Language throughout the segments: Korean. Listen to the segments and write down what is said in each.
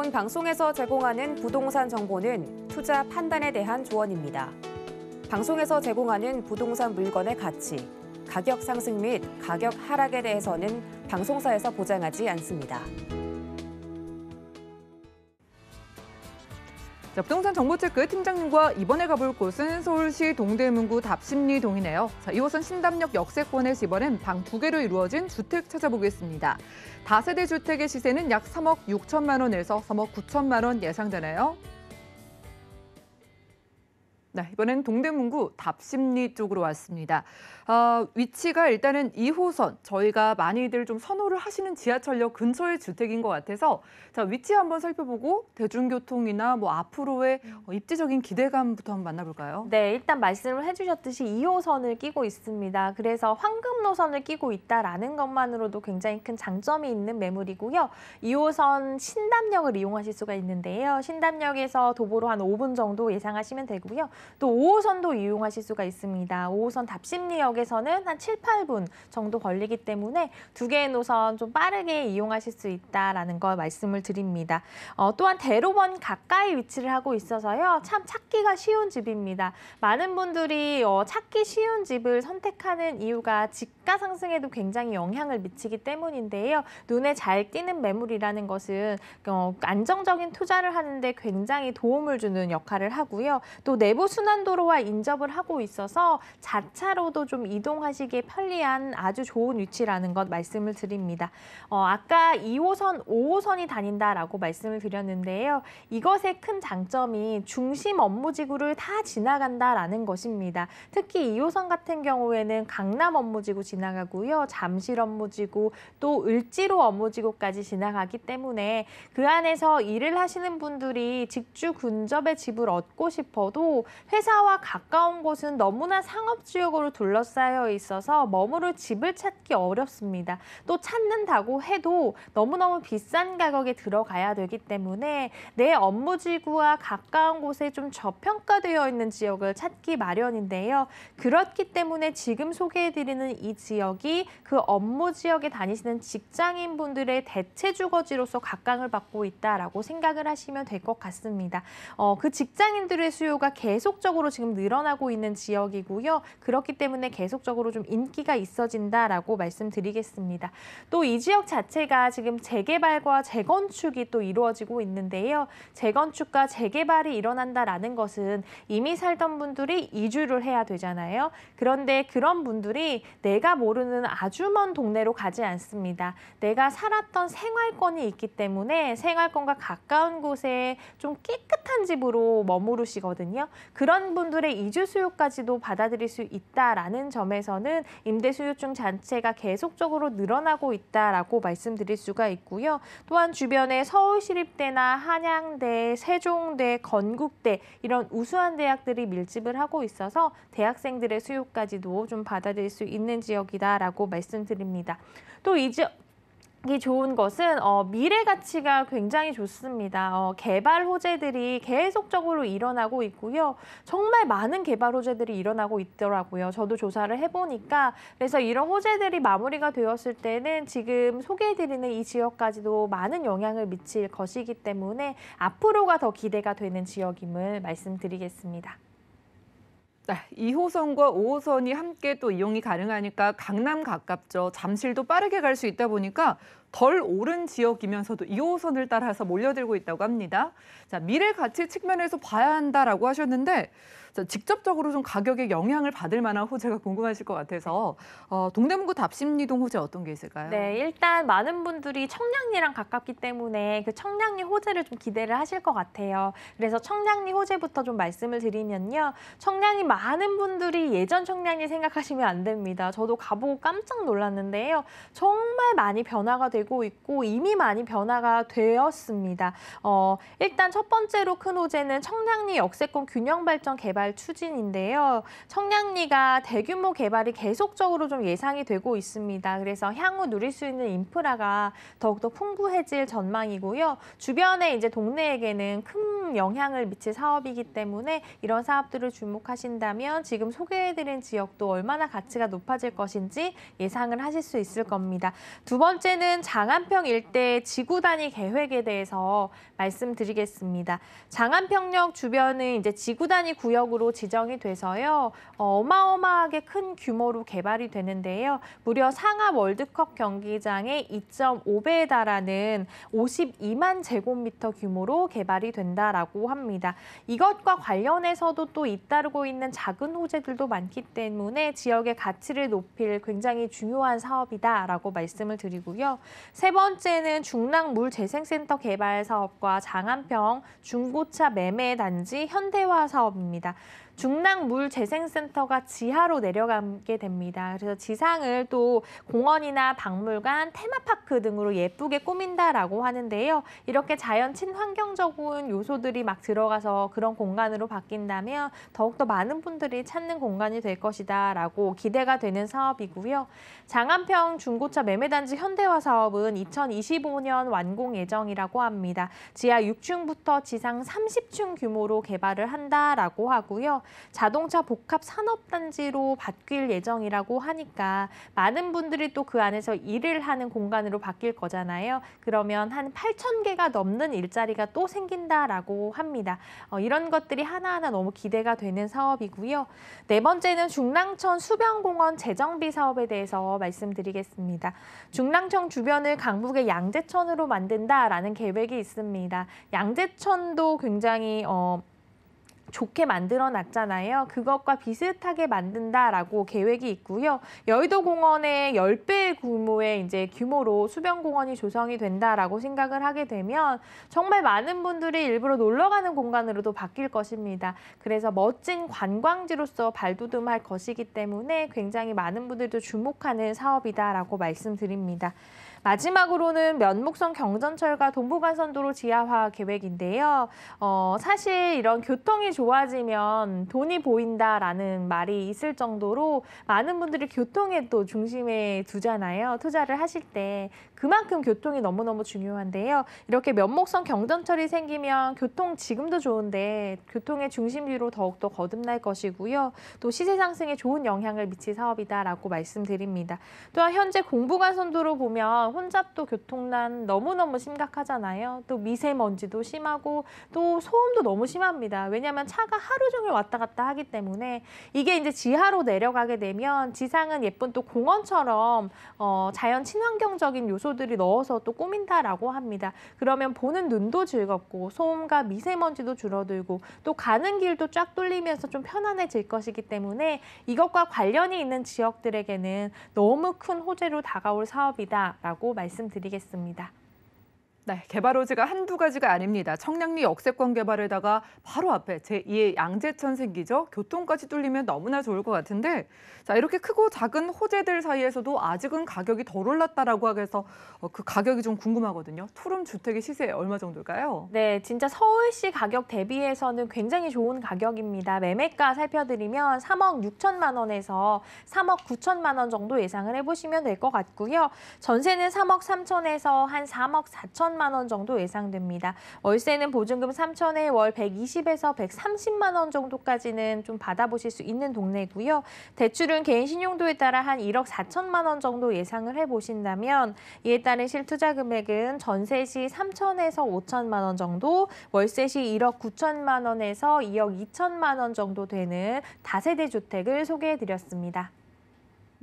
본 방송에서 제공하는 부동산 정보는 투자 판단에 대한 조언입니다. 방송에서 제공하는 부동산 물건의 가치, 가격 상승 및 가격 하락에 대해서는 방송사에서 보장하지 않습니다. 자, 부동산 정보체크 팀장님과 이번에 가볼 곳은 서울시 동대문구 답심리동이네요. 자, 2호선 신담역 역세권에서 이번엔 방 2개로 이루어진 주택 찾아보겠습니다. 다세대 주택의 시세는 약 3억 6천만 원에서 3억 9천만 원 예상되네요. 네, 이번엔 동대문구 답심리 쪽으로 왔습니다. 위치가 일단은 2호선, 저희가 많이들 좀 선호를 하시는 지하철역 근처의 주택인 것 같아서 자, 위치 한번 살펴보고 대중교통이나 뭐 앞으로의 입지적인 기대감부터 한번 만나볼까요? 네, 일단 말씀을 해주셨듯이 2호선을 끼고 있습니다. 그래서 황금 노선을 끼고 있다라는 것만으로도 굉장히 큰 장점이 있는 매물이고요. 2호선 신담역을 이용하실 수가 있는데요. 신담역에서 도보로 한 5분 정도 예상하시면 되고요. 또 5호선도 이용하실 수가 있습니다. 5호선 답심리역에서는 한 7, 8분 정도 걸리기 때문에 두 개의 노선 좀 빠르게 이용하실 수 있다라는 걸 말씀을 드립니다. 또한 대로변 가까이 위치를 하고 있어서요. 참 찾기가 쉬운 집입니다. 많은 분들이 찾기 쉬운 집을 선택하는 이유가 집가 상승에도 굉장히 영향을 미치기 때문인데요. 눈에 잘 띄는 매물이라는 것은 안정적인 투자를 하는데 굉장히 도움을 주는 역할을 하고요. 또 내부 순환도로와 인접을 하고 있어서 자차로도 좀 이동하시기에 편리한 아주 좋은 위치라는 것 말씀을 드립니다. 아까 2호선, 5호선이 다닌다라고 말씀을 드렸는데요. 이것의 큰 장점이 중심 업무지구를 다 지나간다라는 것입니다. 특히 2호선 같은 경우에는 강남 업무지구 지나가고요. 잠실 업무지구, 또 을지로 업무지구까지 지나가기 때문에 그 안에서 일을 하시는 분들이 직주 근접의 집을 얻고 싶어도 회사와 가까운 곳은 너무나 상업지역으로 둘러싸여 있어서 머무를 집을 찾기 어렵습니다. 또 찾는다고 해도 너무너무 비싼 가격에 들어가야 되기 때문에 내 업무지구와 가까운 곳에 좀 저평가되어 있는 지역을 찾기 마련인데요. 그렇기 때문에 지금 소개해드리는 이 지역이 그 업무지역에 다니시는 직장인분들의 대체 주거지로서 각광을 받고 있다라고 생각을 하시면 될 것 같습니다. 그 직장인들의 수요가 계속적으로 지금 늘어나고 있는 지역이고요. 그렇기 때문에 계속적으로 좀 인기가 있어진다라고 말씀드리겠습니다. 또 이 지역 자체가 지금 재개발과 재건축이 또 이루어지고 있는데요. 재건축과 재개발이 일어난다라는 것은 이미 살던 분들이 이주를 해야 되잖아요. 그런데 그런 분들이 내가 모르는 아주 먼 동네로 가지 않습니다. 내가 살았던 생활권이 있기 때문에 생활권과 가까운 곳에 좀 깨끗한 집으로 머무르시거든요. 그런 분들의 이주 수요까지도 받아들일 수 있다라는 점에서는 임대 수요증 자체가 계속적으로 늘어나고 있다라고 말씀드릴 수가 있고요. 또한 주변에 서울시립대나 한양대, 세종대, 건국대 이런 우수한 대학들이 밀집을 하고 있어서 대학생들의 수요까지도 좀 받아들일 수 있는 지역이다라고 말씀드립니다. 또 이 지역이 좋은 것은 미래 가치가 굉장히 좋습니다. 개발 호재들이 계속적으로 일어나고 있고요. 정말 많은 개발 호재들이 일어나고 있더라고요. 저도 조사를 해보니까 그래서 이런 호재들이 마무리가 되었을 때는 지금 소개해드리는 이 지역까지도 많은 영향을 미칠 것이기 때문에 앞으로가 더 기대가 되는 지역임을 말씀드리겠습니다. 네, 2호선과 5호선이 함께 또 이용이 가능하니까 강남 가깝죠. 잠실도 빠르게 갈 수 있다 보니까 덜 오른 지역이면서도 2호선을 따라서 몰려들고 있다고 합니다. 자, 미래 가치 측면에서 봐야 한다라고 하셨는데 자, 직접적으로 좀 가격에 영향을 받을 만한 호재가 궁금하실 것 같아서 동대문구 답심리동 호재 어떤 게 있을까요? 네, 일단 많은 분들이 청량리랑 가깝기 때문에 그 청량리 호재를 좀 기대를 하실 것 같아요. 그래서 청량리 호재부터 좀 말씀을 드리면요. 청량리 많은 분들이 예전 청량리 생각하시면 안 됩니다. 저도 가보고 깜짝 놀랐는데요. 정말 많이 변화가 되고 있고 이미 많이 변화가 되었습니다. 일단 첫 번째로 큰 호재는 청량리 역세권 균형 발전 개발 추진인데요. 청량리가 대규모 개발이 계속적으로 좀 예상이 되고 있습니다. 그래서 향후 누릴 수 있는 인프라가 더욱더 풍부해질 전망이고요. 주변에 이제 동네에게는 큰 영향을 미칠 사업이기 때문에 이런 사업들을 주목하신다면 지금 소개해드린 지역도 얼마나 가치가 높아질 것인지 예상을 하실 수 있을 겁니다. 두 번째는 장안평 일대 지구 단위 계획에 대해서 말씀드리겠습니다. 장안평역 주변은 이제 지구 단위 구역으로 지정이 돼서요. 어마어마하게 큰 규모로 개발이 되는데요. 무려 상하 월드컵 경기장의 2.5배에 달하는 52만 제곱미터 규모로 개발이 된다라고 합니다. 이것과 관련해서도 또 잇따르고 있는 작은 호재들도 많기 때문에 지역의 가치를 높일 굉장히 중요한 사업이다라고 말씀을 드리고요. 세 번째는 중랑 물재생센터 개발 사업과 장안평 중고차 매매 단지 현대화 사업입니다. 중랑 물재생센터가 지하로 내려가게 됩니다. 그래서 지상을 또 공원이나 박물관, 테마파크 등으로 예쁘게 꾸민다라고 하는데요. 이렇게 자연 친환경적인 요소들이 막 들어가서 그런 공간으로 바뀐다면 더욱더 많은 분들이 찾는 공간이 될 것이다라고 기대가 되는 사업이고요. 장안평 중고차 매매단지 현대화 사업은 2025년 완공 예정이라고 합니다. 지하 6층부터 지상 30층 규모로 개발을 한다라고 하고요. 자동차 복합 산업단지로 바뀔 예정이라고 하니까 많은 분들이 또 그 안에서 일을 하는 공간으로 바뀔 거잖아요. 그러면 한 8,000개가 넘는 일자리가 또 생긴다라고 합니다. 이런 것들이 하나하나 너무 기대가 되는 사업이고요. 네 번째는 중랑천 수변공원 재정비 사업에 대해서 말씀드리겠습니다. 중랑천 주변을 강북의 양재천으로 만든다라는 계획이 있습니다. 양재천도 굉장히 좋게 만들어 놨잖아요. 그것과 비슷하게 만든다라고 계획이 있고요. 여의도 공원의 10배 규모의 이제 규모로 수변공원이 조성이 된다라고 생각을 하게 되면 정말 많은 분들이 일부러 놀러 가는 공간으로도 바뀔 것입니다. 그래서 멋진 관광지로서 발돋움할 것이기 때문에 굉장히 많은 분들도 주목하는 사업이다라고 말씀드립니다. 마지막으로는 면목선 경전철과 동부간선도로 지하화 계획인데요. 사실 이런 교통이 좋아지면 돈이 보인다라는 말이 있을 정도로 많은 분들이 교통에 또 중심에 두잖아요. 투자를 하실 때. 그만큼 교통이 너무너무 중요한데요. 이렇게 면목선 경전철이 생기면 교통 지금도 좋은데 교통의 중심지로 더욱더 거듭날 것이고요. 또 시세 상승에 좋은 영향을 미칠 사업이다라고 말씀드립니다. 또한 현재 공부간선도로 보면 혼잡도 교통난 너무너무 심각하잖아요. 또 미세먼지도 심하고 또 소음도 너무 심합니다. 왜냐하면 차가 하루 종일 왔다 갔다 하기 때문에 이게 이제 지하로 내려가게 되면 지상은 예쁜 또 공원처럼 자연 친환경적인 요소들이 넣어서 또 꾸민다라고 합니다. 그러면 보는 눈도 즐겁고 소음과 미세먼지도 줄어들고 또 가는 길도 쫙 뚫리면서 좀 편안해질 것이기 때문에 이것과 관련이 있는 지역들에게는 너무 큰 호재로 다가올 사업이다라고 말씀드리겠습니다. 네, 개발 호재가 한두 가지가 아닙니다. 청량리 역세권 개발에다가 바로 앞에 제2의 양재천 생기죠. 교통까지 뚫리면 너무나 좋을 것 같은데 자, 이렇게 크고 작은 호재들 사이에서도 아직은 가격이 덜 올랐다라고 해서 그 가격이 좀 궁금하거든요. 투룸 주택의 시세 얼마 정도일까요? 네, 진짜 서울시 가격 대비해서는 굉장히 좋은 가격입니다. 매매가 살펴드리면 3억 6천만 원에서 3억 9천만 원 정도 예상을 해보시면 될 것 같고요. 전세는 3억 3천에서 한 3억 4천만 원 정도 예상됩니다. 월세는 보증금 3천에 월 120에서 130만 원 정도까지는 좀 받아보실 수 있는 동네고요. 대출은 개인 신용도에 따라 한 1억 4천만 원 정도 예상을 해보신다면 이에 따른 실투자 금액은 전세 시 3천에서 5천만 원 정도, 월세 시 1억 9천만 원에서 2억 2천만 원 정도 되는 다세대 주택을 소개해드렸습니다.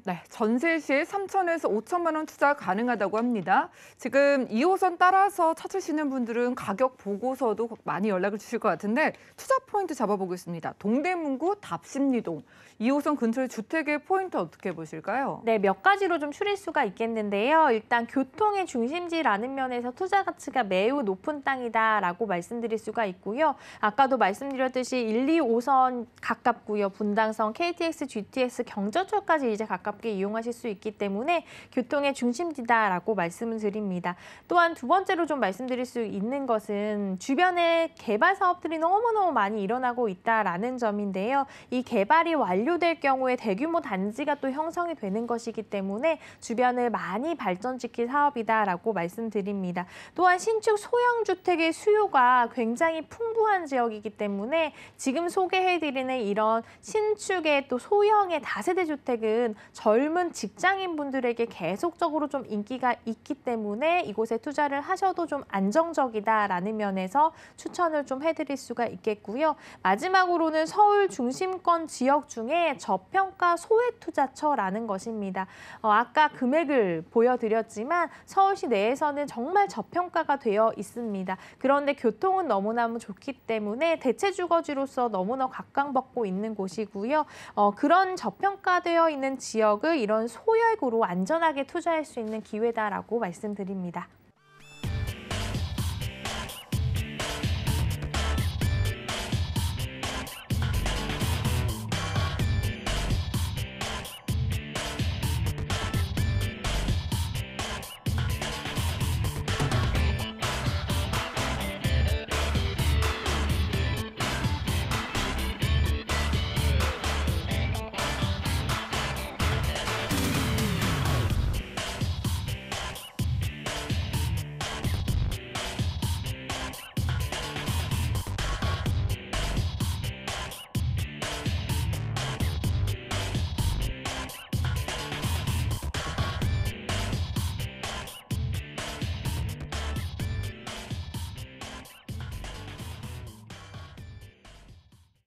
네, 전세 시에 3천에서 5천만 원 투자 가능하다고 합니다. 지금 2호선 따라서 찾으시는 분들은 가격 보고서도 많이 연락을 주실 것 같은데 투자 포인트 잡아보겠습니다. 동대문구 답심리동. 2호선 근처의 주택의 포인트 어떻게 보실까요? 네, 몇 가지로 좀 추릴 수가 있겠는데요. 일단 교통의 중심지라는 면에서 투자 가치가 매우 높은 땅이다라고 말씀드릴 수가 있고요. 아까도 말씀드렸듯이 1, 2호선 가깝고요. 분당선, KTX, GTX, 경전철까지 이제 가깝게 이용하실 수 있기 때문에 교통의 중심지다라고 말씀을 드립니다. 또한 두 번째로 좀 말씀드릴 수 있는 것은 주변에 개발 사업들이 너무너무 많이 일어나고 있다라는 점인데요. 이 개발이 완료될 경우에 대규모 단지가 또 형성이 되는 것이기 때문에 주변을 많이 발전시킬 사업이다라고 말씀드립니다. 또한 신축 소형주택의 수요가 굉장히 풍부한 지역이기 때문에 지금 소개해드리는 이런 신축의 또 소형의 다세대 주택은 젊은 직장인 분들에게 계속적으로 좀 인기가 있기 때문에 이곳에 투자를 하셔도 좀 안정적이다라는 면에서 추천을 좀 해드릴 수가 있겠고요. 마지막으로는 서울 중심권 지역 중에 저평가 소액투자처라는 것입니다. 아까 금액을 보여드렸지만 서울시 내에서는 정말 저평가가 되어 있습니다. 그런데 교통은 너무너무 좋기 때문에 대체 주거지로서 너무나 각광받고 있는 곳이고요. 그런 저평가되어 있는 지역을 이런 소액으로 안전하게 투자할 수 있는 기회다라고 말씀드립니다.